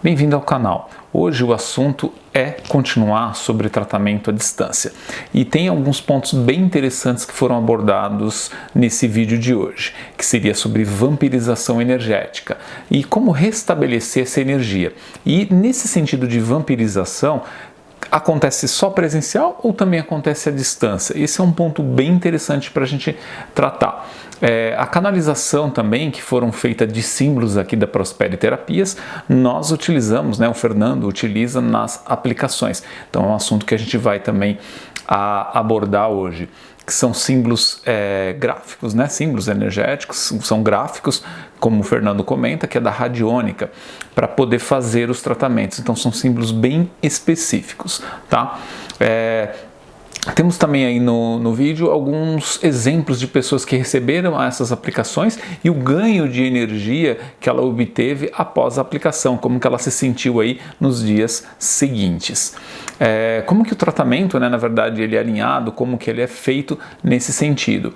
Bem-vindo ao canal. Hoje o assunto é continuar sobre tratamento à distância e tem alguns pontos bem interessantes que foram abordados nesse vídeo de hoje, que seria sobre vampirização energética e como restabelecer essa energia. E nesse sentido de vampirização, acontece só presencial ou também acontece à distância? Esse é um ponto bem interessante para a gente tratar. A canalização também, que foram feitas de símbolos aqui da Prospere Terapias, nós utilizamos, o Fernando utiliza nas aplicações. Então é um assunto que a gente vai também abordar hoje, que são símbolos gráficos, símbolos energéticos, são gráficos, como o Fernando comenta, que é da radiônica, para poder fazer os tratamentos. Então são símbolos bem específicos, tá? Temos também aí no vídeo alguns exemplos de pessoas que receberam essas aplicações e o ganho de energia que ela obteve após a aplicação, como que ela se sentiu aí nos dias seguintes. Como que o tratamento, na verdade, ele é alinhado, como que ele é feito nesse sentido.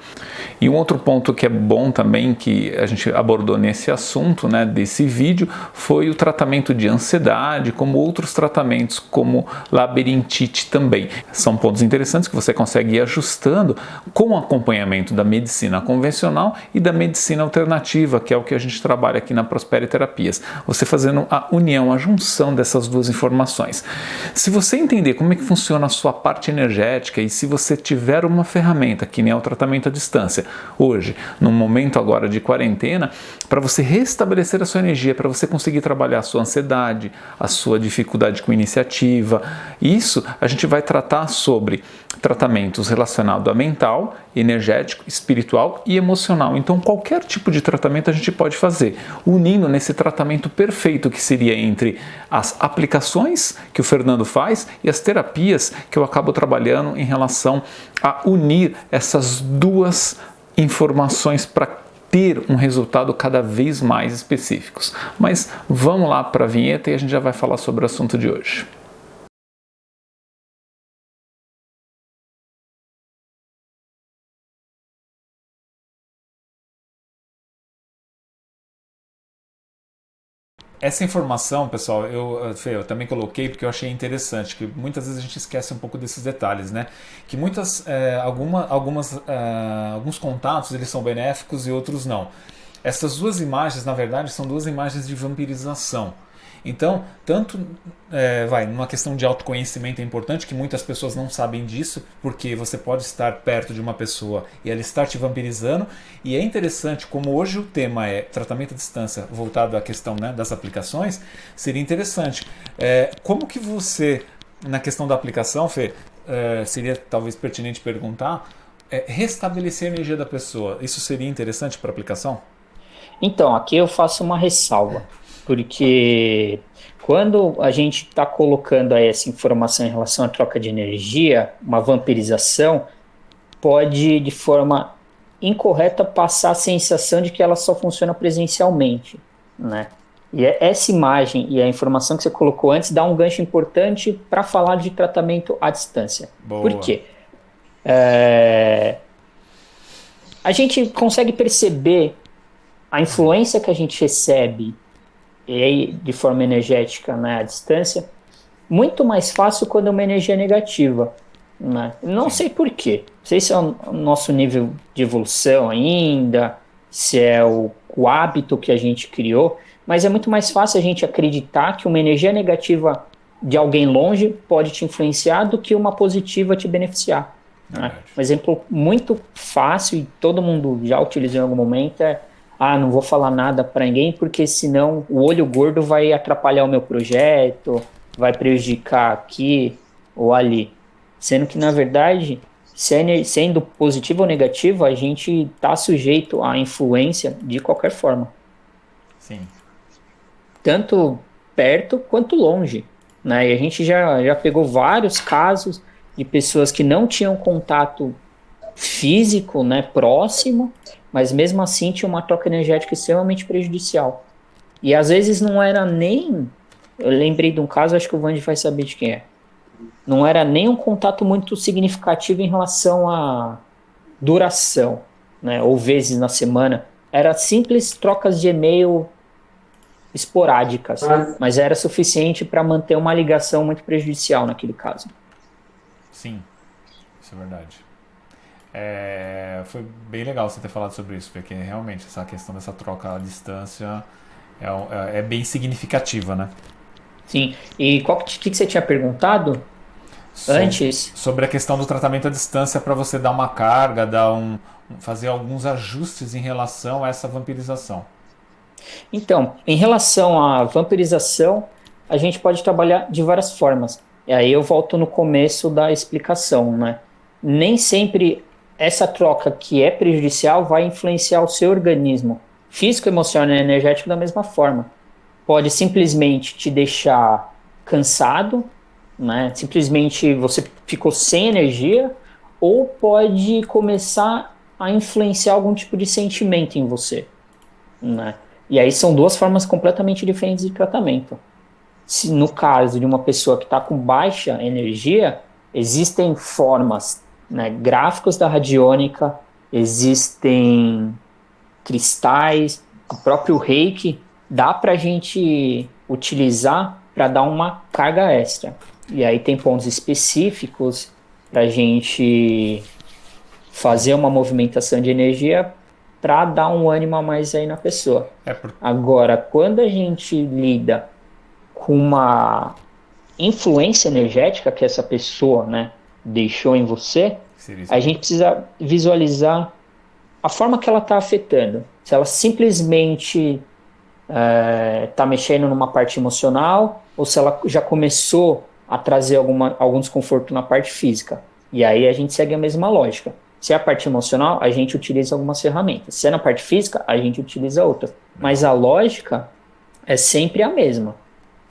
E um outro ponto que é bom também, que a gente abordou nesse assunto, desse vídeo, foi o tratamento de ansiedade, como outros tratamentos, como labirintite também. São pontos interessantes que você consegue ir ajustando com o acompanhamento da medicina convencional e da medicina alternativa, que é o que a gente trabalha aqui na Prospere Terapias. Você fazendo a união, a junção dessas duas informações. Se você entender como é que funciona a sua parte energética e se você tiver uma ferramenta, que nem é o tratamento à distância, hoje, num momento agora de quarentena, para você restabelecer a sua energia, para você conseguir trabalhar a sua ansiedade, a sua dificuldade com iniciativa, isso a gente vai tratar sobre tratamentos relacionados a mental, energético, espiritual e emocional. Então qualquer tipo de tratamento a gente pode fazer, unindo nesse tratamento perfeito que seria entre as aplicações que o Fernando faz e as terapias que eu acabo trabalhando em relação a unir essas duas informações para ter um resultado cada vez mais específicos. Mas vamos lá para a vinheta e a gente já vai falar sobre o assunto de hoje. Essa informação, pessoal, eu também coloquei porque eu achei interessante, que muitas vezes a gente esquece um pouco desses detalhes, Que alguns contatos eles são benéficos e outros não. Essas duas imagens, na verdade, são duas imagens de vampirização. Então, tanto numa questão de autoconhecimento é importante, que muitas pessoas não sabem disso, porque você pode estar perto de uma pessoa e ela estar te vampirizando, e é interessante, como hoje o tema é tratamento à distância voltado à questão das aplicações, seria interessante. Como que você, na questão da aplicação, Fê, seria talvez pertinente perguntar, restabelecer a energia da pessoa, isso seria interessante para a aplicação? Então, aqui eu faço uma ressalva, porque quando a gente está colocando aí essa informação em relação à troca de energia, uma vampirização, pode, de forma incorreta, passar a sensação de que ela só funciona presencialmente, E essa imagem e a informação que você colocou antes dá um gancho importante para falar de tratamento à distância. Boa. Por quê? A gente consegue perceber a influência que a gente recebe de forma energética à distância muito mais fácil quando é uma energia negativa. Não sei por quê. Não sei se é o nosso nível de evolução ainda, se é o hábito que a gente criou, mas é muito mais fácil a gente acreditar que uma energia negativa de alguém longe pode te influenciar do que uma positiva te beneficiar. Um exemplo muito fácil, e todo mundo já utilizou em algum momento, não vou falar nada para ninguém, porque senão o olho gordo vai atrapalhar o meu projeto, vai prejudicar aqui ou ali. Sendo que, na verdade, sendo positivo ou negativo, a gente está sujeito à influência de qualquer forma. Sim. Tanto perto quanto longe. E a gente já pegou vários casos de pessoas que não tinham contato físico, próximo, mas mesmo assim tinha uma troca energética extremamente prejudicial. E às vezes não era nem... Eu lembrei de um caso, acho que o Vandy vai saber de quem é. Não era nem um contato muito significativo em relação à duração, ou vezes na semana. Era simples trocas de e-mail esporádicas, mas era suficiente para manter uma ligação muito prejudicial naquele caso. Sim, isso é verdade. Foi bem legal você ter falado sobre isso, porque realmente essa questão dessa troca à distância é bem significativa, né? Sim, e o que você tinha perguntado antes? Sobre a questão do tratamento à distância para você dar uma carga, fazer alguns ajustes em relação a essa vampirização. Então, em relação à vampirização, a gente pode trabalhar de várias formas. E aí eu volto no começo da explicação, né? Nem sempre essa troca que é prejudicial vai influenciar o seu organismo físico, emocional e energético da mesma forma. Pode simplesmente te deixar cansado, né? Simplesmente você ficou sem energia, ou pode começar a influenciar algum tipo de sentimento em você, né? E aí são duas formas completamente diferentes de tratamento. Se no caso de uma pessoa que está com baixa energia, existem formas, né, gráficos da radiônica, existem cristais, o próprio reiki, dá para a gente utilizar para dar uma carga extra. E aí tem pontos específicos para a gente fazer uma movimentação de energia para dar um ânimo a mais aí na pessoa. Agora, quando a gente lida com uma influência energética que essa pessoa, né, deixou em você, a gente precisa visualizar a forma que ela está afetando. Se ela simplesmente está mexendo numa parte emocional, ou se ela já começou a trazer algum desconforto na parte física. E aí a gente segue a mesma lógica. Se é a parte emocional, a gente utiliza algumas ferramentas. Se é na parte física, a gente utiliza outras. Mas a lógica é sempre a mesma,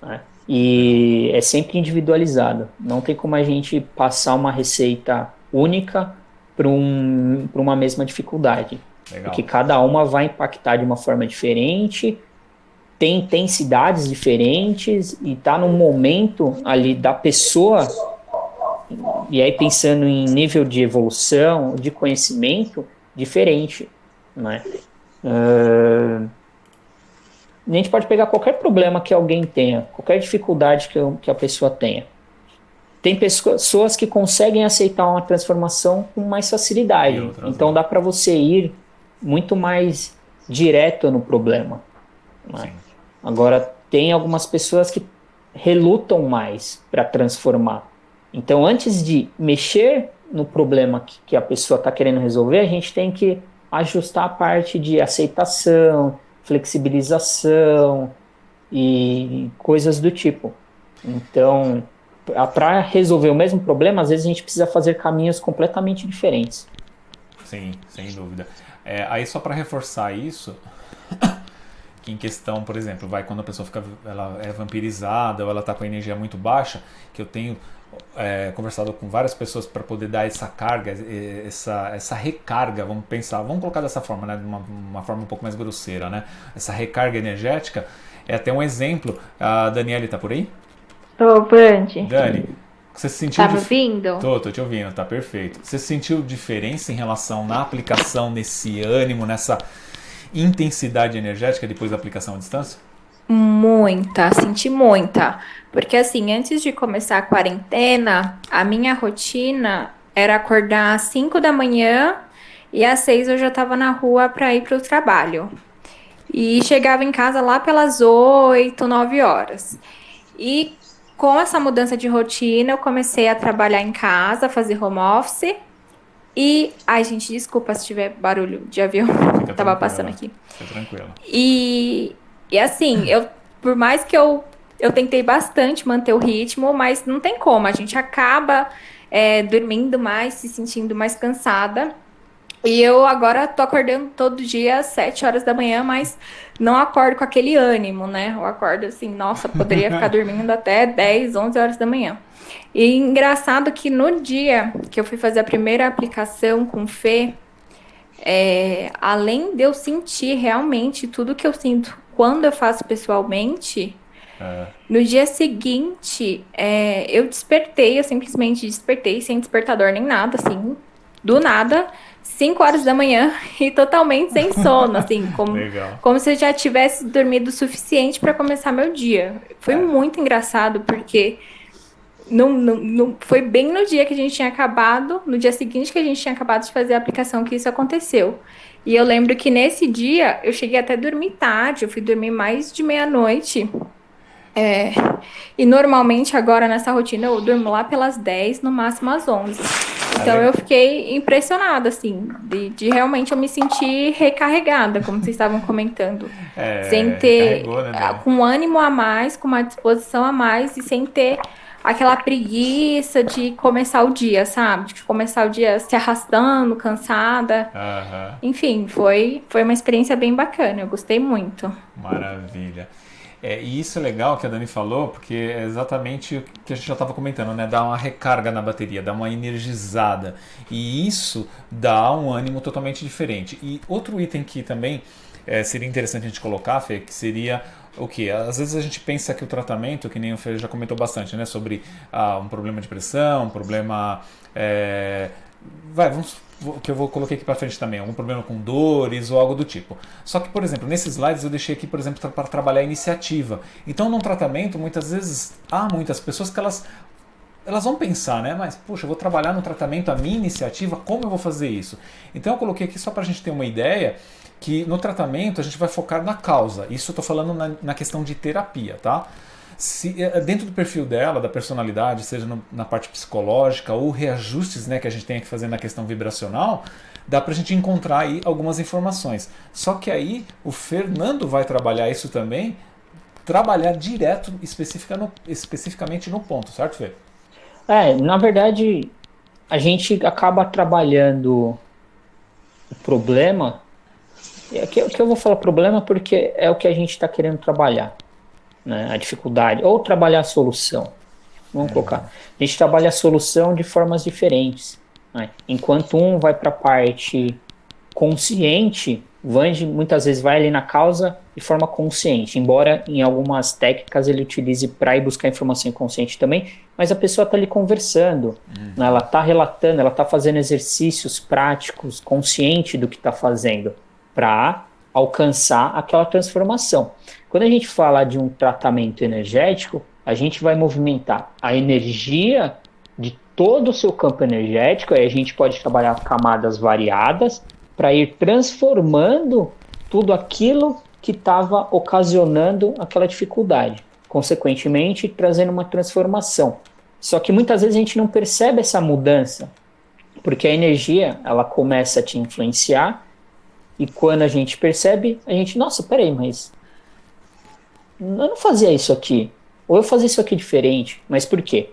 né? E é sempre individualizado. Não tem como a gente passar uma receita única para uma mesma dificuldade. Legal. Porque cada uma vai impactar de uma forma diferente, tem intensidades diferentes e está num momento ali da pessoa. E aí pensando em nível de evolução, de conhecimento, diferente, né? A gente pode pegar qualquer problema que alguém tenha, qualquer dificuldade que a pessoa tenha. Tem pessoas que conseguem aceitar uma transformação com mais facilidade. Então dá para você ir muito mais direto no problema, né? Agora, tem algumas pessoas que relutam mais para transformar. Então, antes de mexer no problema que a pessoa está querendo resolver, a gente tem que ajustar a parte de aceitação, flexibilização e coisas do tipo. Então, para resolver o mesmo problema, às vezes a gente precisa fazer caminhos completamente diferentes. Sim, sem dúvida. Aí só para reforçar isso, que em questão, por exemplo, quando a pessoa ela é vampirizada ou ela está com a energia muito baixa, que eu tenho conversado com várias pessoas para poder dar essa carga, essa recarga, vamos colocar dessa forma, né, de uma forma um pouco mais grosseira, né? Essa recarga energética é até um exemplo. A Daniele está por aí? Tô, Band. Dani, você se sentiu... Tá me ouvindo? Tô te ouvindo, tá perfeito. Você sentiu diferença em relação na aplicação, nesse ânimo, nessa intensidade energética depois da aplicação à distância? Muita, senti muita. Porque assim, antes de começar a quarentena, a minha rotina era acordar às 5 da manhã e às 6 eu já tava na rua para ir pro trabalho. E chegava em casa lá pelas 8, 9 horas. E com essa mudança de rotina, eu comecei a trabalhar em casa, fazer home office. E... Ai, gente, desculpa se tiver barulho de avião. Tava passando aqui. Fica tranquilo. E assim, por mais que eu tentei bastante manter o ritmo, mas não tem como. A gente acaba dormindo mais, se sentindo mais cansada. E eu agora tô acordando todo dia às 7 horas da manhã, mas não acordo com aquele ânimo, né? Eu acordo assim, nossa, poderia ficar dormindo até 10, 11 horas da manhã. E engraçado que no dia que eu fui fazer a primeira aplicação com o Fê, além de eu sentir realmente tudo que eu sinto quando eu faço pessoalmente, no dia seguinte, eu simplesmente despertei sem despertador nem nada, assim, do nada, 5 horas da manhã e totalmente sem sono, assim, como se eu já tivesse dormido o suficiente para começar meu dia. Foi muito engraçado, porque não foi bem no dia que a gente tinha acabado, no dia seguinte que a gente tinha acabado de fazer a aplicação, que isso aconteceu. E eu lembro que nesse dia eu cheguei até a dormir tarde, eu fui dormir mais de meia-noite. E normalmente agora nessa rotina eu durmo lá pelas 10, no máximo às 11. Então eu fiquei impressionada, assim, de realmente eu me sentir recarregada, como vocês estavam comentando. Sem ter, né, com ânimo a mais, com uma disposição a mais e sem ter aquela preguiça de começar o dia, sabe? De começar o dia se arrastando, cansada. Enfim, foi uma experiência bem bacana, eu gostei muito. Maravilha. E isso é legal que a Dani falou, porque é exatamente o que a gente já estava comentando, né? Dá uma recarga na bateria, dá uma energizada. E isso dá um ânimo totalmente diferente. E outro item que também seria interessante a gente colocar, Fê, que seria o quê? Às vezes a gente pensa que o tratamento, que nem o Fê já comentou bastante, né? Sobre um problema de pressão, um problema... que eu coloquei aqui para frente também, algum problema com dores ou algo do tipo. Só que, por exemplo, nesses slides eu deixei aqui, por exemplo, para trabalhar a iniciativa. Então, num tratamento, muitas vezes, há muitas pessoas que elas vão pensar, né? Mas, puxa, eu vou trabalhar no tratamento a minha iniciativa, como eu vou fazer isso? Então, eu coloquei aqui só para a gente ter uma ideia que no tratamento a gente vai focar na causa. Isso eu estou falando na questão de terapia, tá? Dentro do perfil dela, da personalidade, seja na parte psicológica ou reajustes, né, que a gente tem que fazer na questão vibracional, dá pra gente encontrar aí algumas informações. Só que aí o Fernando vai trabalhar isso também, trabalhar direto, especificamente no ponto, certo, Fê? Na verdade, a gente acaba trabalhando o problema, que eu vou falar problema porque é o que a gente está querendo trabalhar. Né, a dificuldade, ou trabalhar a solução. Vamos colocar. A gente trabalha a solução de formas diferentes. Né? Enquanto um vai para a parte consciente, o Vange muitas vezes vai ali na causa de forma consciente, embora em algumas técnicas ele utilize para ir buscar informação inconsciente também, mas a pessoa está ali conversando, né? Ela está relatando, ela está fazendo exercícios práticos, consciente do que está fazendo, para alcançar aquela transformação. Quando a gente fala de um tratamento energético, a gente vai movimentar a energia de todo o seu campo energético, aí a gente pode trabalhar camadas variadas para ir transformando tudo aquilo que estava ocasionando aquela dificuldade, consequentemente trazendo uma transformação. Só que muitas vezes a gente não percebe essa mudança, porque a energia ela começa a te influenciar e quando a gente percebe, a gente, nossa, peraí, mas eu não fazia isso aqui, ou eu fazia isso aqui diferente, mas por quê?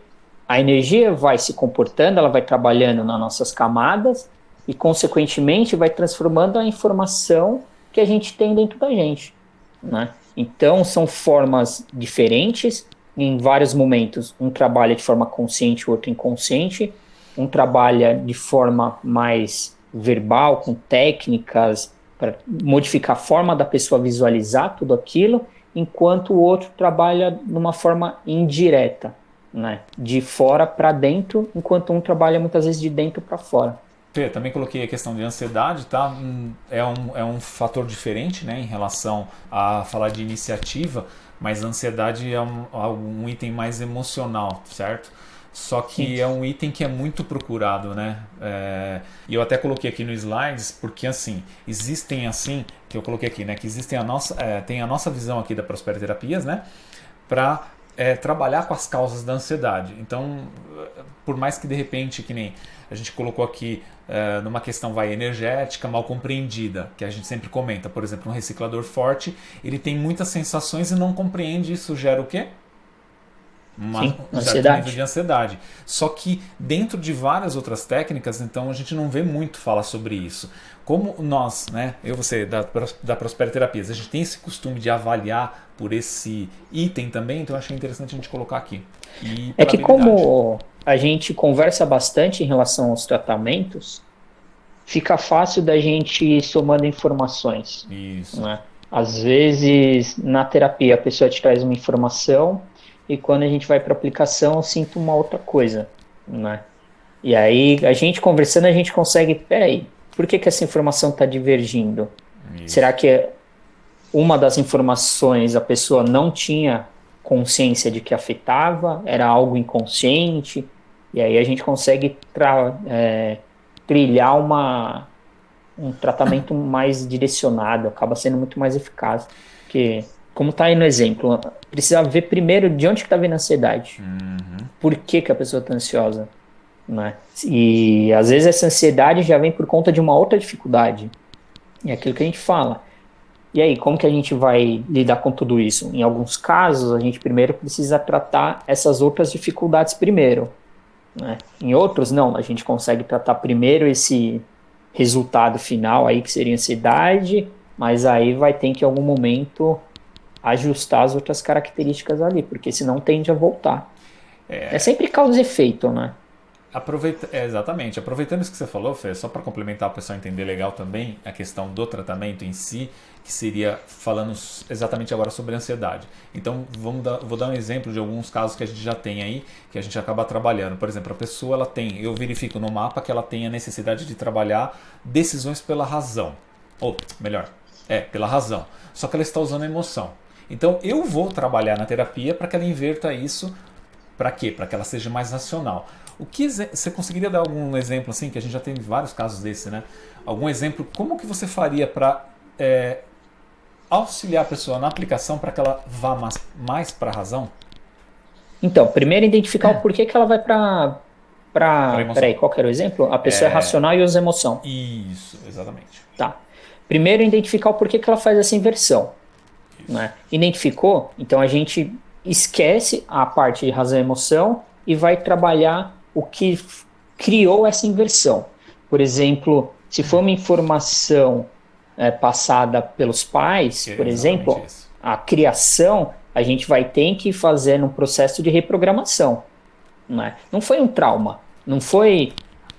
A energia vai se comportando, ela vai trabalhando nas nossas camadas e, consequentemente, vai transformando a informação que a gente tem dentro da gente. Né? Então, são formas diferentes, em vários momentos, um trabalha de forma consciente, o outro inconsciente, um trabalha de forma mais verbal, com técnicas, para modificar a forma da pessoa visualizar tudo aquilo, enquanto o outro trabalha de uma forma indireta, né? De fora para dentro, enquanto um trabalha muitas vezes de dentro para fora. Fê, também coloquei a questão de ansiedade, tá? É um fator diferente, né, em relação a falar de iniciativa, mas a ansiedade é um item mais emocional, certo? Só que é um item que é muito procurado, né? E eu até coloquei aqui no slides, porque assim, existem assim, que eu coloquei aqui, né? Que existem tem a nossa visão aqui da Prospera Terapias, né? Para trabalhar com as causas da ansiedade. Então, por mais que de repente, que nem a gente colocou aqui numa questão energética mal compreendida, que a gente sempre comenta, por exemplo, um reciclador forte, ele tem muitas sensações e não compreende, isso gera o quê? Um certo nível de ansiedade. Só que dentro de várias outras técnicas, então a gente não vê muito falar sobre isso. Como nós, né, você da Prospera Terapias, a gente tem esse costume de avaliar por esse item também, então eu achei interessante a gente colocar aqui. É que como a gente conversa bastante em relação aos tratamentos, fica fácil da gente ir somando informações. Isso. Né? Às vezes, na terapia, a pessoa te traz uma informação e quando a gente vai para a aplicação, eu sinto uma outra coisa, né? E aí, a gente conversando, a gente consegue, peraí, por que essa informação está divergindo? Isso. Será que uma das informações a pessoa não tinha consciência de que afetava, era algo inconsciente? E aí a gente consegue trilhar um tratamento mais direcionado, acaba sendo muito mais eficaz. Porque, como está aí no exemplo, precisa ver primeiro de onde está vindo a ansiedade. Por que a pessoa está ansiosa? Né? E às vezes essa ansiedade já vem por conta de uma outra dificuldade. É aquilo que a gente fala. E aí, como que a gente vai lidar com tudo isso? Em alguns casos, a gente primeiro precisa tratar essas outras dificuldades primeiro. Né? Em outros, não. A gente consegue tratar primeiro esse resultado final aí, que seria ansiedade, mas aí vai ter que, em algum momento, ajustar as outras características ali, porque senão tende a voltar. É sempre causa e efeito, né? Exatamente. Aproveitando isso que você falou, Fê, só para complementar o pessoal entender legal também a questão do tratamento em si, que seria falando exatamente agora sobre ansiedade. Então, vou dar um exemplo de alguns casos que a gente já tem aí, que a gente acaba trabalhando. Por exemplo, a pessoa, eu verifico no mapa que ela tem a necessidade de trabalhar decisões pela razão. Ou, melhor, pela razão. Só que ela está usando a emoção. Então, eu vou trabalhar na terapia para que ela inverta isso. Para quê? Para que ela seja mais racional. Você conseguiria dar algum exemplo, assim, que a gente já tem vários casos desse, né? Algum exemplo, como que você faria para auxiliar a pessoa na aplicação para que ela vá mais para a razão? Então, primeiro identificar o porquê que ela vai para... Peraí, qual que era o exemplo? A pessoa é racional e usa emoção. Isso, exatamente. Tá. Primeiro identificar o porquê que ela faz essa inversão. Né? Identificou? Então a gente esquece a parte de razão e emoção e vai trabalhar o que criou essa inversão. Por exemplo, se for uma informação passada pelos pais, por exemplo, isso. A criação, a gente vai ter que fazer um processo de reprogramação. Né? Não foi um trauma, não foi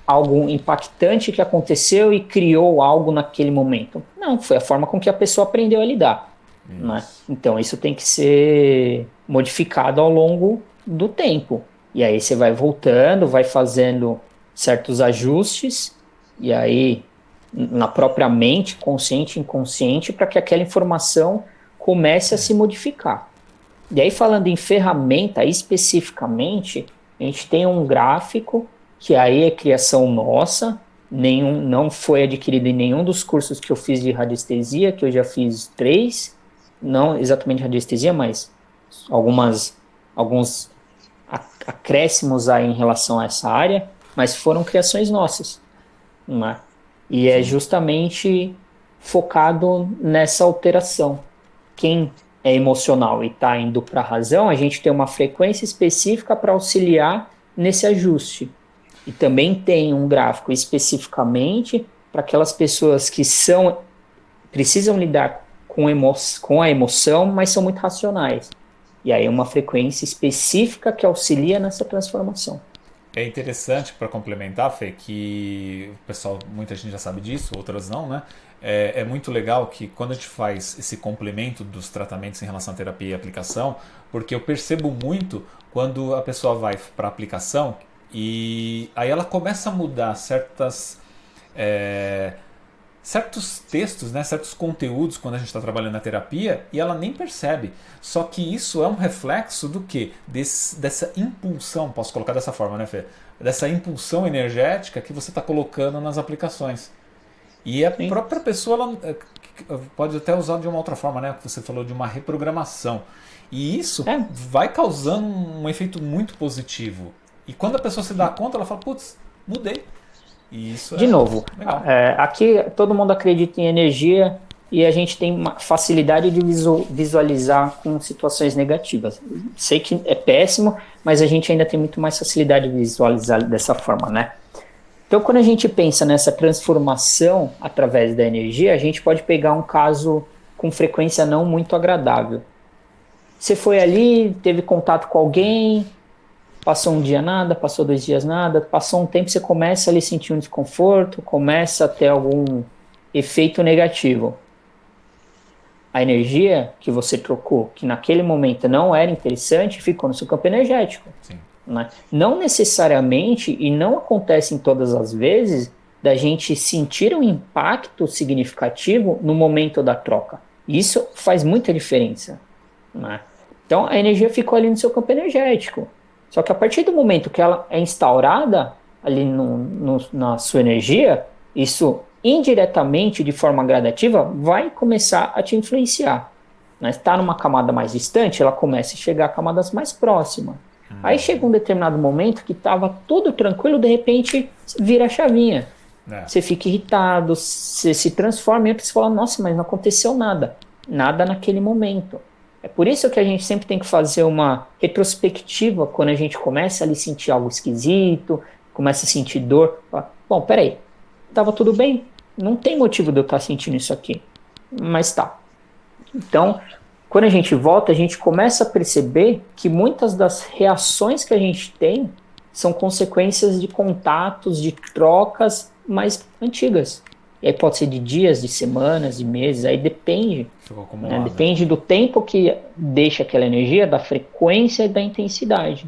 algo impactante que aconteceu e criou algo naquele momento. Não, foi a forma com que a pessoa aprendeu a lidar. Né? Então isso tem que ser modificado ao longo do tempo. E aí você vai voltando, vai fazendo certos ajustes, e aí na própria mente, consciente e inconsciente, para que aquela informação comece a se modificar. E aí, falando em ferramenta especificamente, a gente tem um gráfico que aí é criação nossa, não foi adquirido em nenhum dos cursos que eu fiz de radiestesia, que eu já fiz 3, não exatamente radiestesia, mas alguns acréscimos aí em relação a essa área, mas foram criações nossas. Né? E é justamente focado nessa alteração. Quem é emocional e está indo para a razão, a gente tem uma frequência específica para auxiliar nesse ajuste. E também tem um gráfico especificamente para aquelas pessoas que precisam lidar com a emoção, mas são muito racionais. E aí uma frequência específica que auxilia nessa transformação. É interessante, para complementar, Fê, que o pessoal, muita gente já sabe disso, outras não, né? É muito legal que quando a gente faz esse complemento dos tratamentos em relação à terapia e aplicação, porque eu percebo muito quando a pessoa vai para a aplicação e aí ela começa a mudar certos textos, né, certos conteúdos quando a gente está trabalhando na terapia e ela nem percebe. Só que isso é um reflexo do quê? Dessa impulsão, posso colocar dessa forma, né, Fê? Dessa impulsão energética que você está colocando nas aplicações. E a própria pessoa ela pode até usar de uma outra forma, né? Você falou de uma reprogramação. E isso vai causando um efeito muito positivo. E quando a pessoa se dá conta, ela fala, putz, mudei. E isso de novo, aqui todo mundo acredita em energia e a gente tem uma facilidade de visualizar com situações negativas. Sei que é péssimo, mas a gente ainda tem muito mais facilidade de visualizar dessa forma, né? Então, quando a gente pensa nessa transformação através da energia, a gente pode pegar um caso com frequência não muito agradável. Você foi ali, teve contato com alguém, passou um dia nada, passou 2 dias nada, passou um tempo, você começa ali a sentir um desconforto, começa a ter algum efeito negativo. A energia que você trocou, que naquele momento não era interessante, ficou no seu campo energético. Sim. né? Não necessariamente, e não acontece em todas as vezes, da gente sentir um impacto significativo no momento da troca. Isso faz muita diferença, né? Então a energia ficou ali no seu campo energético. Só que a partir do momento que ela é instaurada ali na sua energia, isso indiretamente, de forma gradativa, vai começar a te influenciar. Né? Se está numa camada mais distante, ela começa a chegar a camadas mais próximas. Aí chega um determinado momento que estava tudo tranquilo, de repente vira a chavinha. Você fica irritado, você se transforma e você fala, nossa, mas não aconteceu nada. Nada naquele momento. É por isso que a gente sempre tem que fazer uma retrospectiva quando a gente começa a ali sentir algo esquisito, começa a sentir dor. Fala, bom, peraí, estava tudo bem, não tem motivo de eu estar sentindo isso aqui. Mas tá. Então, quando a gente volta, a gente começa a perceber que muitas das reações que a gente tem são consequências de contatos, de trocas mais antigas. E aí pode ser de dias, de semanas, de meses, aí depende. Né? Depende do tempo que deixa aquela energia, da frequência e da intensidade.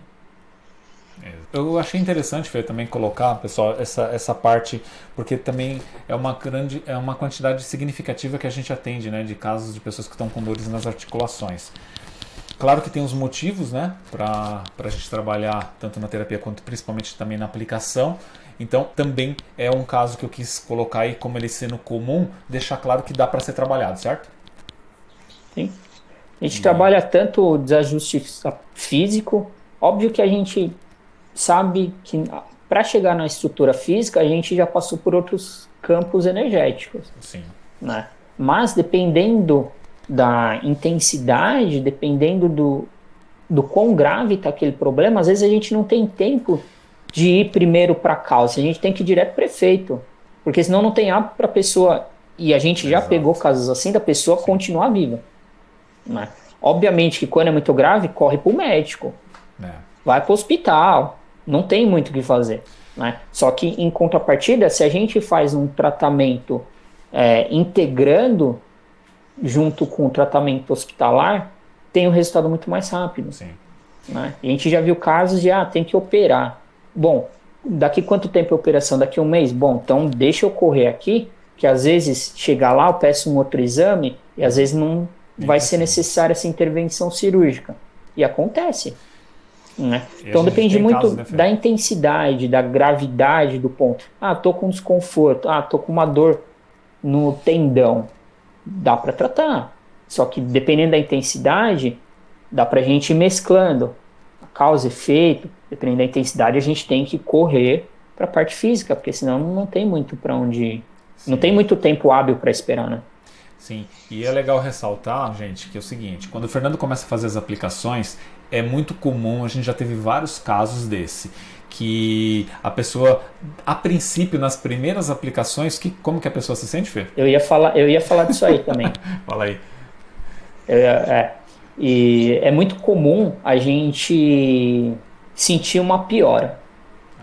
Eu achei interessante, Fê, também colocar, pessoal, essa parte, porque também é uma quantidade significativa que a gente atende, né, de casos de pessoas que estão com dores nas articulações. Claro que tem os motivos, né, para a gente trabalhar tanto na terapia quanto principalmente também na aplicação. Então também é um caso que eu quis colocar aí, como ele sendo comum, deixar claro que dá para ser trabalhado, certo? Sim. A gente trabalha tanto o desajuste físico, óbvio que a gente sabe que para chegar na estrutura física a gente já passou por outros campos energéticos. Sim. Né? Mas dependendo da intensidade, dependendo do quão grave está aquele problema, às vezes a gente não tem tempo de ir primeiro para a causa, a gente tem que ir direto para o efeito, porque senão não tem hábito para a pessoa, e a gente já pegou casos assim, da pessoa continuar viva. Né? Obviamente que quando é muito grave, corre para o médico, vai para o hospital, não tem muito o que fazer. Né? Só que em contrapartida, se a gente faz um tratamento integrando junto com o tratamento hospitalar, tem um resultado muito mais rápido. Sim. Né? A gente já viu casos de, tem que operar. Bom, daqui quanto tempo é a operação? Daqui 1 mês? Bom, então deixa eu correr aqui, que às vezes chegar lá, eu peço um outro exame, e às vezes não vai ser necessária essa intervenção cirúrgica. E acontece. Né? Então depende muito casos, né, da intensidade, da gravidade do ponto. Tô com desconforto, tô com uma dor no tendão. Dá para tratar. Só que dependendo da intensidade, dá para a gente ir mesclando a causa e efeito. Dependendo da intensidade, a gente tem que correr para a parte física, porque senão não tem muito para onde ir. Sim. Não tem muito tempo hábil para esperar, né? Sim, e é legal ressaltar, gente, que é o seguinte, quando o Fernando começa a fazer as aplicações, é muito comum, a gente já teve vários casos desse, que a pessoa, a princípio, nas primeiras aplicações, como que a pessoa se sente, Fê? Eu ia falar disso aí também. Fala aí. E é muito comum a gente sentir uma piora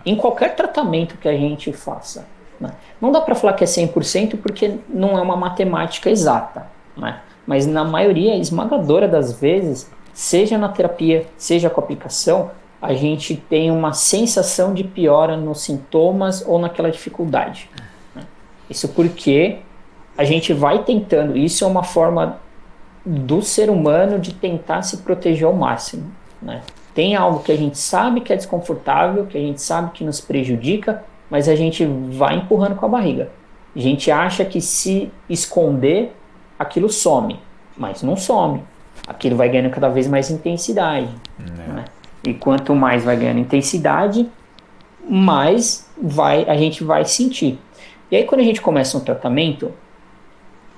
em qualquer tratamento que a gente faça. Né? Não dá para falar que é 100% porque não é uma matemática exata, né? Mas na maioria esmagadora das vezes, seja na terapia, seja com a aplicação, a gente tem uma sensação de piora nos sintomas ou naquela dificuldade. Né? Isso porque a gente vai tentando, isso é uma forma do ser humano de tentar se proteger ao máximo. Né? Tem algo que a gente sabe que é desconfortável, que a gente sabe que nos prejudica, mas a gente vai empurrando com a barriga. A gente acha que se esconder, aquilo some, mas não some. Aquilo vai ganhando cada vez mais intensidade. Né? E quanto mais vai ganhando intensidade, mais a gente vai sentir. E aí quando a gente começa um tratamento,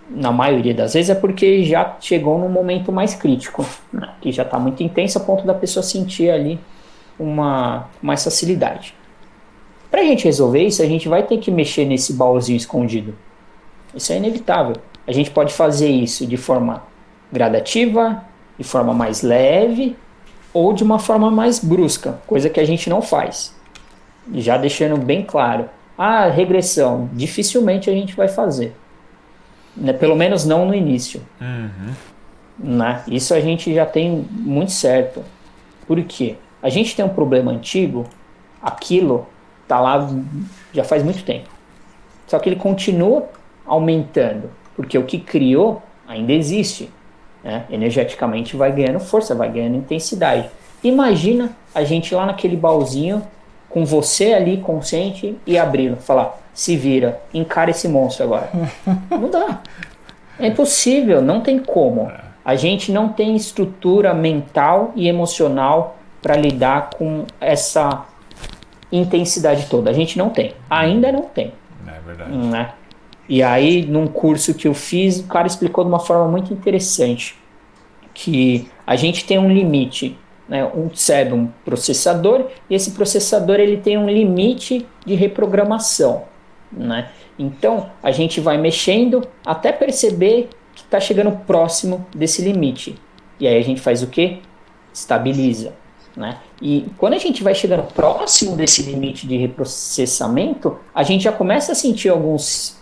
na maioria das vezes é porque já chegou num momento mais crítico, né? Que já está muito intenso a ponto da pessoa sentir ali mais facilidade. Para a gente resolver isso, a gente vai ter que mexer nesse baúzinho escondido. Isso é inevitável. A gente pode fazer isso de forma gradativa, de forma mais leve ou de uma forma mais brusca, coisa que a gente não faz. Já deixando bem claro, regressão, dificilmente a gente vai fazer. Né? Pelo menos não no início. Uhum. Né? Isso a gente já tem muito certo. Por quê? A gente tem um problema antigo, aquilo tá lá já faz muito tempo. Só que ele continua aumentando, porque o que criou ainda existe, né? Energeticamente vai ganhando força, vai ganhando intensidade. Imagina a gente lá naquele baúzinho, com você ali consciente e abrindo, falar, se vira, encara esse monstro agora. Não dá. É impossível, não tem como. A gente não tem estrutura mental e emocional para lidar com essa intensidade toda. A gente não tem. Ainda não tem. É verdade. Né? E aí, num curso que eu fiz, o cara explicou de uma forma muito interessante que a gente tem um limite, né? Um cérebro, um processador, e esse processador ele tem um limite de reprogramação, né? Então, a gente vai mexendo até perceber que está chegando próximo desse limite. E aí a gente faz o quê? Estabiliza, né? E quando a gente vai chegando próximo desse limite de reprocessamento, a gente já começa a sentir algumas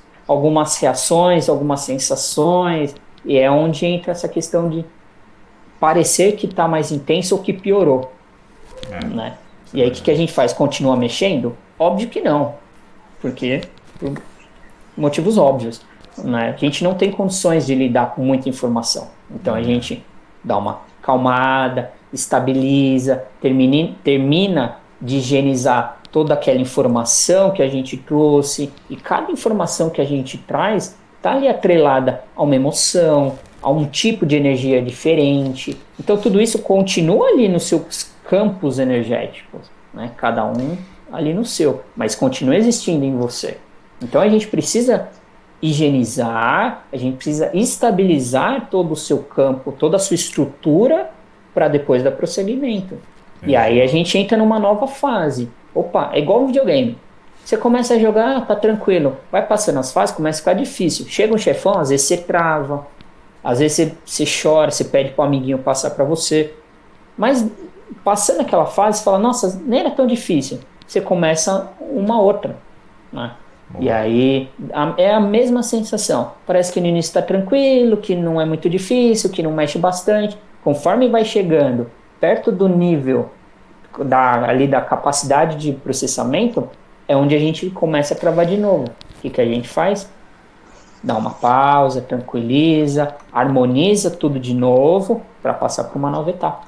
reações, algumas sensações, e é onde entra essa questão de parecer que está mais intenso ou que piorou. Né? E aí o que a gente faz? Continua mexendo? Óbvio que não, porque por motivos óbvios. Né? A gente não tem condições de lidar com muita informação. Então a gente dá uma calmada, estabiliza, termina de higienizar toda aquela informação que a gente trouxe, e cada informação que a gente traz está ali atrelada a uma emoção, a um tipo de energia diferente. Então tudo isso continua ali nos seus campos energéticos, né? Cada um ali no seu, mas continua existindo em você. Então a gente precisa higienizar, a gente precisa estabilizar todo o seu campo, toda a sua estrutura para depois dar prosseguimento. E aí a gente entra numa nova fase. Opa, é igual um videogame. Você começa a jogar, tá tranquilo. Vai passando as fases, começa a ficar difícil. Chega um chefão, às vezes você trava, às vezes você chora, você pede pro amiguinho passar para você. Mas passando aquela fase, você fala, nossa, nem era tão difícil. Você começa uma outra, né? E aí é a mesma sensação. Parece que no início está tranquilo, que não é muito difícil, que não mexe bastante. Conforme vai chegando perto do nível ali da capacidade de processamento, é onde a gente começa a travar de novo. O que a gente faz? Dá uma pausa, tranquiliza, harmoniza tudo de novo para passar para uma nova etapa.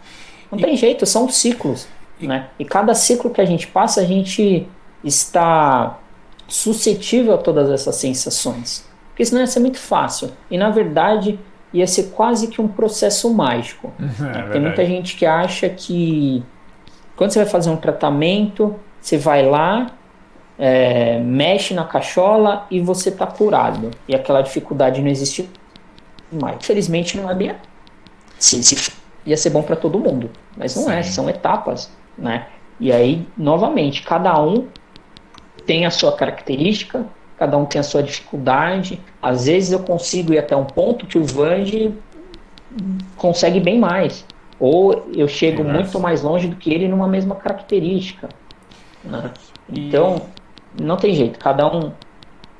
Não tem jeito, são ciclos, né? E cada ciclo que a gente passa, a gente está suscetível a todas essas sensações. Porque senão ia ser muito fácil. E na verdade ia ser quase que um processo mágico. Tem muita gente que acha que quando você vai fazer um tratamento, você vai lá, mexe na cachola e você está curado. E aquela dificuldade não existe mais. Infelizmente não é bem assim. Ia ser bom para todo mundo. Mas não é, são etapas, né? E aí, novamente, cada um tem a sua característica, cada um tem a sua dificuldade. Às vezes eu consigo ir até um ponto que o Vange consegue bem mais. Ou eu chego muito mais longe do que ele numa mesma característica, né? Então, não tem jeito. Cada um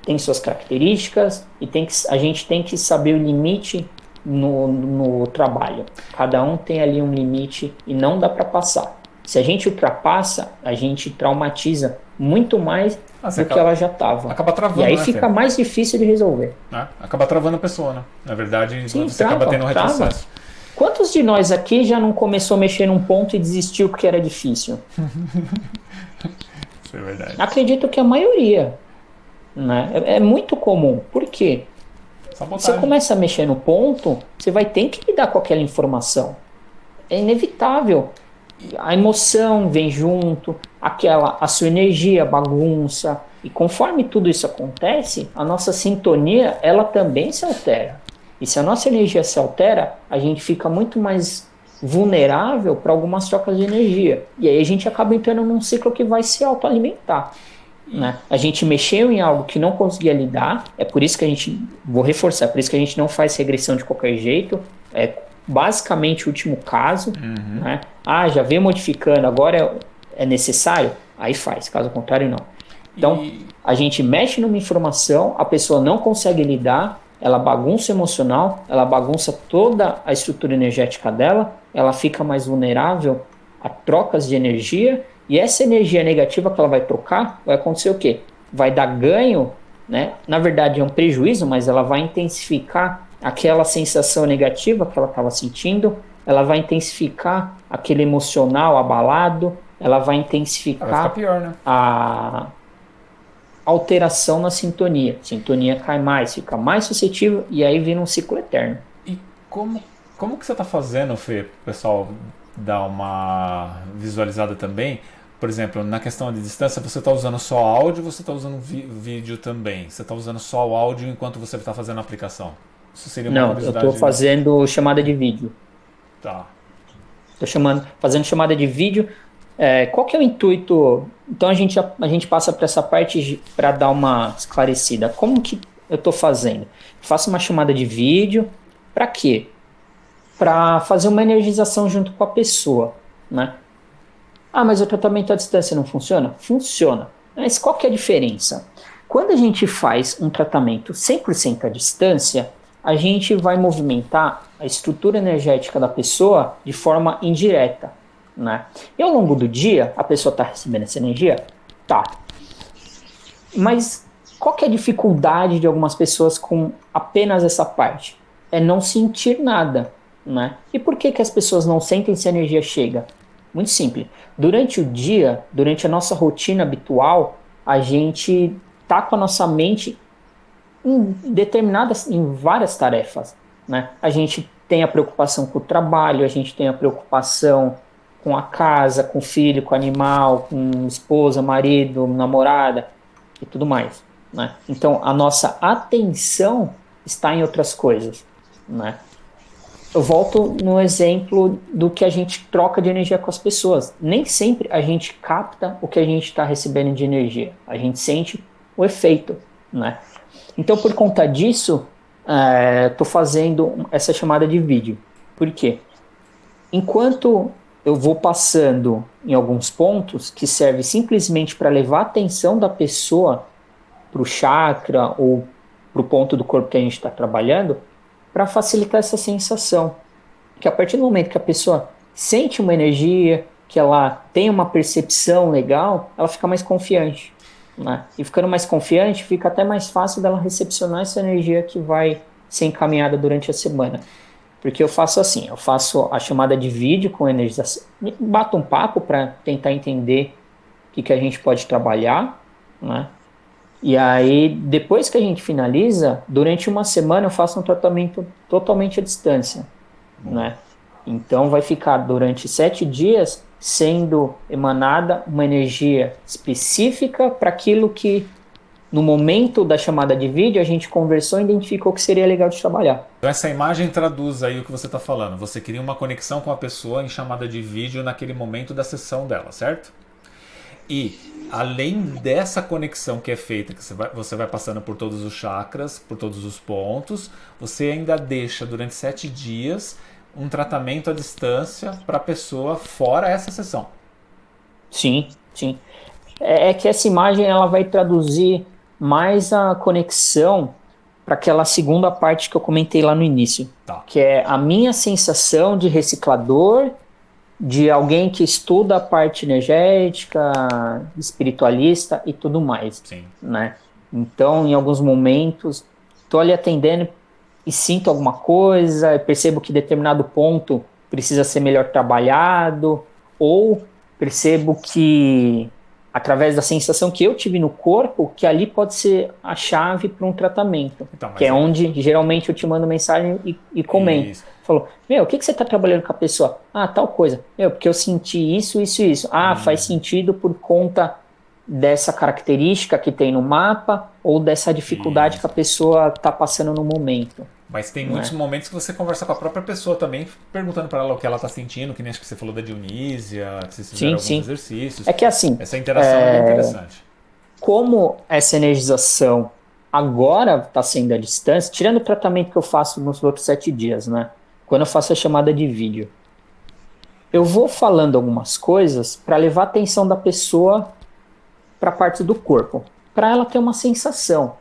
tem suas características e a gente tem que saber o limite no trabalho. Cada um tem ali um limite e não dá para passar. Se a gente ultrapassa, a gente traumatiza muito mais do que ela já estava. Acaba travando, e aí né, fica mais difícil de resolver. Acaba travando a pessoa, né? Na verdade, sim, você acaba tendo um retrocesso. Quantos de nós aqui já não começou a mexer num ponto e desistiu porque era difícil? Isso é verdade. Acredito que a maioria, né? É muito comum. Por quê? Sabotagem. Você começa a mexer no ponto, você vai ter que lidar com aquela informação. É inevitável. A emoção vem junto, a sua energia, a bagunça. E conforme tudo isso acontece, a nossa sintonia, ela também se altera. E se a nossa energia se altera, a gente fica muito mais vulnerável para algumas trocas de energia. E aí a gente acaba entrando num ciclo que vai se autoalimentar. Né? A gente mexeu em algo que não conseguia lidar, é por isso que a gente, vou reforçar, é por isso que a gente não faz regressão de qualquer jeito, é basicamente o último caso, né? Já veio modificando, agora é necessário? Aí faz, caso contrário não. Então, a gente mexe numa informação, a pessoa não consegue lidar, ela bagunça o emocional, ela bagunça toda a estrutura energética dela, ela fica mais vulnerável a trocas de energia, e essa energia negativa que ela vai trocar, vai acontecer o quê? Vai dar ganho, né? Na verdade é um prejuízo, mas ela vai intensificar aquela sensação negativa que ela estava sentindo, ela vai intensificar aquele emocional abalado, ela vai intensificar Vai ficar pior, né? a alteração na sintonia. A sintonia cai mais, fica mais suscetível e aí vira um ciclo eterno. E como que você está fazendo, Fê, para o pessoal dar uma visualizada também? Por exemplo, na questão de distância, você está usando só áudio ou você está usando vídeo também? Você está usando só o áudio enquanto você está fazendo a aplicação? Isso seria uma Não, eu curiosidade. estou fazendo chamada de vídeo. Tá. Estou fazendo chamada de vídeo. Qual que é o intuito? Então a gente passa para essa parte para dar uma esclarecida. Como que eu estou fazendo? Eu faço uma chamada de vídeo. Para quê? Para fazer uma energização junto com a pessoa, né? Ah, mas o tratamento à distância não funciona? Funciona. Mas qual que é a diferença? Quando a gente faz um tratamento 100% à distância, a gente vai movimentar a estrutura energética da pessoa de forma indireta, né? E ao longo do dia, a pessoa está recebendo essa energia? Tá. Mas qual que é a dificuldade de algumas pessoas com apenas essa parte? É não sentir nada, né? E por que as pessoas não sentem se a energia chega? Muito simples. Durante o dia, durante a nossa rotina habitual, a gente tá com a nossa mente em várias tarefas, né? A gente tem a preocupação com o trabalho, a gente tem a preocupação com a casa, com o filho, com o animal, com esposa, marido, namorada e tudo mais, né? Então, a nossa atenção está em outras coisas, né? Eu volto no exemplo do que a gente troca de energia com as pessoas. Nem sempre a gente capta o que a gente está recebendo de energia. A gente sente o efeito, né? Então, por conta disso, estou fazendo essa chamada de vídeo. Por quê? Enquanto eu vou passando em alguns pontos que serve simplesmente para levar a atenção da pessoa para o chakra ou para o ponto do corpo que a gente está trabalhando, para facilitar essa sensação. Que a partir do momento que a pessoa sente uma energia, que ela tem uma percepção legal, ela fica mais confiante, né? E ficando mais confiante, fica até mais fácil dela recepcionar essa energia que vai ser encaminhada durante a semana. Porque eu faço assim, eu faço a chamada de vídeo com energização, bato um papo para tentar entender o que a gente pode trabalhar, né? E aí, depois que a gente finaliza, durante uma semana eu faço um tratamento totalmente à distância, né? Então vai ficar durante 7 dias sendo emanada uma energia específica para aquilo que no momento da chamada de vídeo a gente conversou e identificou que seria legal de trabalhar. Então essa imagem traduz aí o que você está falando. Você cria uma conexão com a pessoa em chamada de vídeo naquele momento da sessão dela, certo? E além dessa conexão que é feita, que você vai passando por todos os chakras, por todos os pontos, você ainda deixa durante 7 dias um tratamento à distância para a pessoa fora essa sessão. Sim, sim. É que essa imagem ela vai traduzir mais a conexão para aquela segunda parte que eu comentei lá no início, Tá. Que é a minha sensação de reciclador, de alguém que estuda a parte energética, espiritualista e tudo mais. Sim. Né? Então, em alguns momentos, estou ali atendendo e sinto alguma coisa, percebo que determinado ponto precisa ser melhor trabalhado, ou percebo que, através da sensação que eu tive no corpo, que ali pode ser a chave para um tratamento, Então, que é onde geralmente eu te mando mensagem e comento. Isso. Falou, o que você está trabalhando com a pessoa? Ah, tal coisa. Porque eu senti isso, isso e isso. Ah, faz sentido por conta dessa característica que tem no mapa ou dessa dificuldade que a pessoa está passando no momento. Mas tem muitos momentos que você conversa com a própria pessoa também, perguntando para ela o que ela está sentindo, que nem acho que você falou da Dionísia, que vocês fizeram alguns exercícios. É que assim... Essa interação é bem interessante. Como essa energização agora está sendo à distância, tirando o tratamento que eu faço nos outros 7 dias, né? Quando eu faço a chamada de vídeo, eu vou falando algumas coisas para levar a atenção da pessoa para a parte do corpo, para ela ter uma sensação,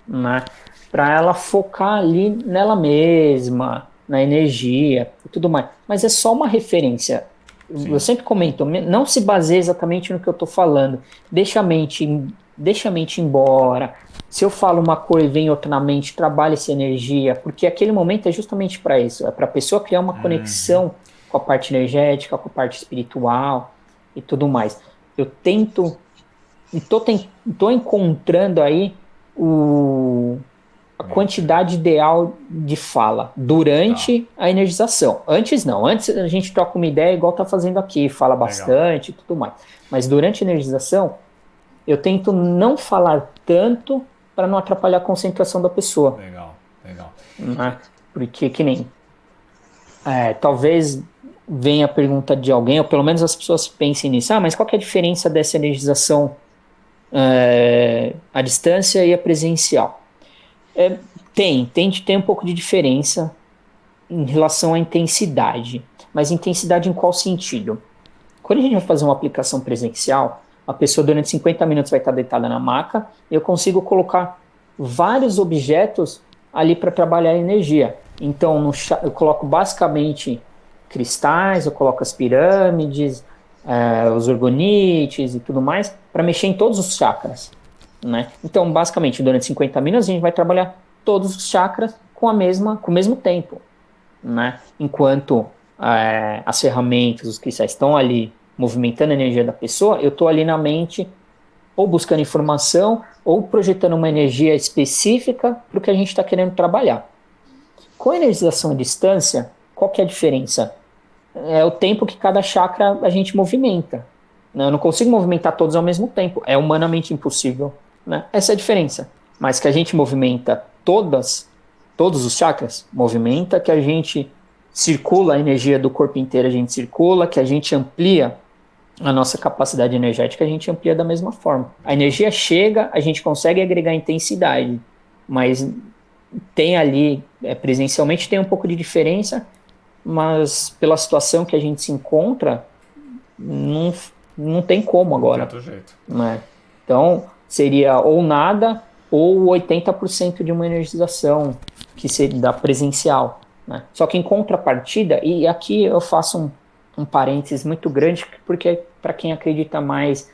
né? Para ela focar ali nela mesma, na energia e tudo mais. Mas é só uma referência. Eu sempre comento, não se baseie exatamente no que eu estou falando. Deixa a mente embora. Se eu falo uma coisa e vem outra na mente, trabalhe essa energia, porque aquele momento é justamente para isso, é para a pessoa criar uma conexão com a parte energética, com a parte espiritual e tudo mais. Eu tento, estou encontrando aí a quantidade ideal de fala durante a energização. Antes não, antes a gente troca uma ideia igual tá fazendo aqui, fala bastante e tudo mais. Mas durante a energização, eu tento não falar tanto para não atrapalhar a concentração da pessoa. Legal. Porque que nem... talvez venha a pergunta de alguém, ou pelo menos as pessoas pensem nisso. Mas qual que é a diferença dessa energização à distância e a presencial? Tem um pouco de diferença em relação à intensidade. Mas intensidade em qual sentido? Quando a gente vai fazer uma aplicação presencial, a pessoa durante 50 minutos vai estar deitada na maca e eu consigo colocar vários objetos ali para trabalhar a energia. Então, eu coloco basicamente cristais, eu coloco as pirâmides, os orgonites e tudo mais, para mexer em todos os chakras. Né? Então, basicamente, durante 50 minutos, a gente vai trabalhar todos os chakras com o mesmo tempo. Né? Enquanto as ferramentas, os cristais estão ali movimentando a energia da pessoa, eu estou ali na mente ou buscando informação ou projetando uma energia específica para o que a gente está querendo trabalhar. Com a energização à distância, qual que é a diferença? É o tempo que cada chakra a gente movimenta. Né? Eu não consigo movimentar todos ao mesmo tempo. É humanamente impossível. Né? Essa é a diferença. Mas que a gente movimenta todos os chakras, movimenta, que a gente circula a energia do corpo inteiro, a gente circula, que a gente amplia a nossa capacidade energética, a gente amplia da mesma forma. A energia chega, a gente consegue agregar intensidade, mas tem ali, presencialmente tem um pouco de diferença, mas pela situação que a gente se encontra, não tem como agora. Não tem outro jeito. Né? Então, seria ou nada, ou 80% de uma energização, que seria da presencial. Né? Só que em contrapartida, e aqui eu faço um parênteses muito grande, porque para quem acredita mais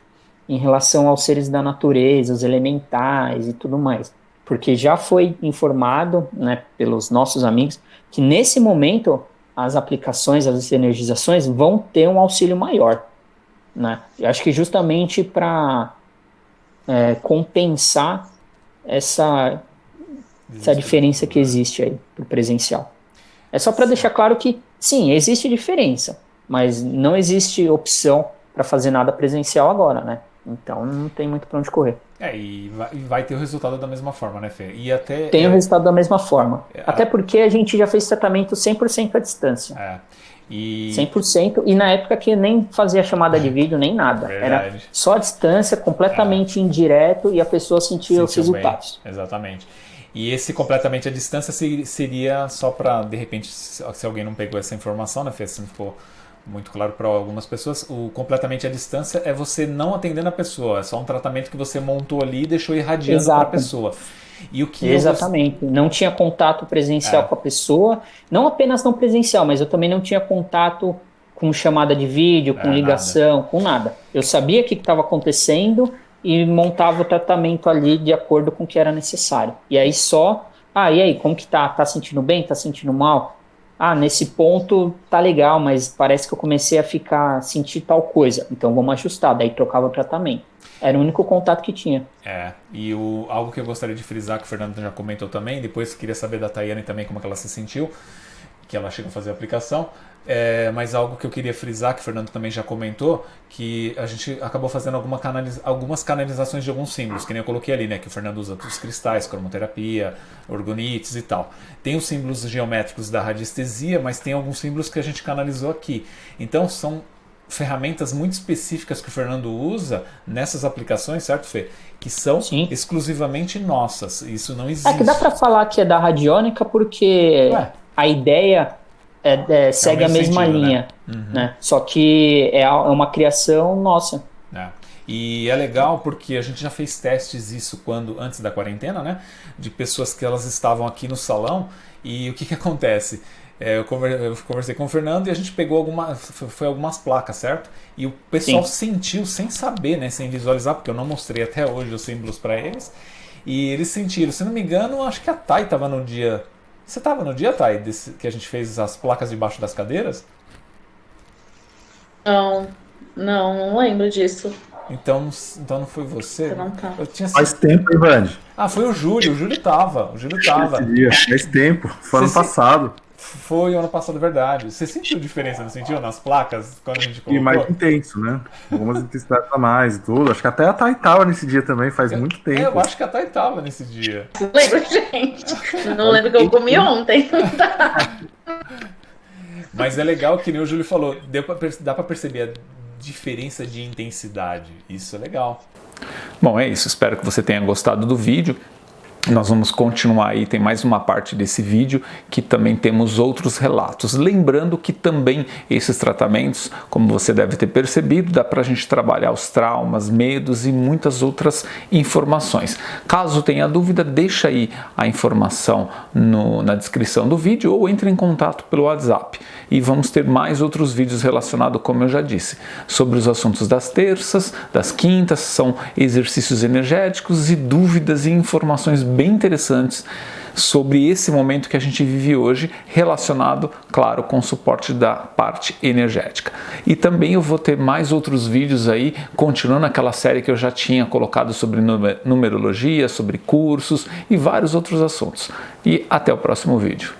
em relação aos seres da natureza, os elementais e tudo mais. Porque já foi informado, né, pelos nossos amigos que nesse momento as aplicações, as energizações vão ter um auxílio maior. Né? Eu acho que justamente para compensar essa diferença que existe aí pro presencial. É só para deixar claro que, sim, existe diferença, mas não existe opção para fazer nada presencial agora, né? Então não tem muito para onde correr. E vai ter o resultado da mesma forma, né, Fê? E até, tem o resultado da mesma forma. Até porque a gente já fez tratamento 100% à distância. 100%, e na época que nem fazia chamada de vídeo, nem nada. Verdade. Era só a distância, completamente indireto, e a pessoa sentia os resultados. Bem. Exatamente. E esse completamente à distância seria só para, de repente, se alguém não pegou essa informação, né, Fê? Se não ficou muito claro para algumas pessoas, o completamente à distância é você não atendendo a pessoa, é só um tratamento que você montou ali e deixou irradiando para a pessoa. E o que Exatamente, não tinha contato presencial com a pessoa, não apenas não presencial, mas eu também não tinha contato com chamada de vídeo, com ligação, nada. Com nada. Eu sabia o que estava acontecendo e montava o tratamento ali de acordo com o que era necessário. E aí só, e aí, como que tá? Tá sentindo bem? Tá sentindo mal? Nesse ponto tá legal, mas parece que eu comecei a sentir tal coisa, então vamos ajustar, daí trocava o tratamento. Era o único contato que tinha. E algo que eu gostaria de frisar, que o Fernando já comentou também, depois queria saber da Tayane também como que ela se sentiu, que ela chegou a fazer a aplicação, mas algo que eu queria frisar, que o Fernando também já comentou, que a gente acabou fazendo algumas canalizações de alguns símbolos, que nem eu coloquei ali, né, que o Fernando usa os cristais, cromoterapia, orgonites e tal. Tem os símbolos geométricos da radiestesia, mas tem alguns símbolos que a gente canalizou aqui. Então são ferramentas muito específicas que o Fernando usa nessas aplicações, certo, Fê? Que são exclusivamente nossas. Isso não existe. Que dá para falar que é da radiônica porque a ideia segue a mesma linha. Né? Né? Só que é uma criação nossa. E é legal porque a gente já fez testes antes da quarentena, né? De pessoas que elas estavam aqui no salão e o que acontece? eu conversei com o Fernando e a gente pegou algumas placas, certo? E o pessoal sentiu sem saber, né, sem visualizar, porque eu não mostrei até hoje os símbolos para eles. E eles sentiram, se não me engano, acho que a Thay estava no dia... Você estava no dia, Thay, que a gente fez as placas debaixo das cadeiras? Não lembro disso. Então não foi você? Não tá. Faz tempo, Ivan. Foi o Júlio tava. Esse dia, faz tempo, foi ano passado. Foi ano passado, verdade. Você sentiu diferença, não sentiu, nas placas, quando a gente colocou? E mais intenso, né? Algumas intensidades a mais e tudo. Acho que até a Thay tava nesse dia também, faz muito tempo. Eu acho que a Thay tava nesse dia. Não lembro, gente. Não lembro que eu comi ontem. Mas é legal que nem o Júlio falou, dá pra perceber a diferença de intensidade. Isso é legal. Bom, é isso. Espero que você tenha gostado do vídeo. Nós vamos continuar aí, tem mais uma parte desse vídeo que também temos outros relatos. Lembrando que também esses tratamentos, como você deve ter percebido, dá para a gente trabalhar os traumas, medos e muitas outras informações. Caso tenha dúvida, deixa aí a informação na descrição do vídeo ou entre em contato pelo WhatsApp. E vamos ter mais outros vídeos relacionados, como eu já disse, sobre os assuntos das terças, das quintas, são exercícios energéticos e dúvidas e informações bem interessantes sobre esse momento que a gente vive hoje, relacionado, claro, com o suporte da parte energética. E também eu vou ter mais outros vídeos aí, continuando aquela série que eu já tinha colocado sobre numerologia, sobre cursos e vários outros assuntos. E até o próximo vídeo.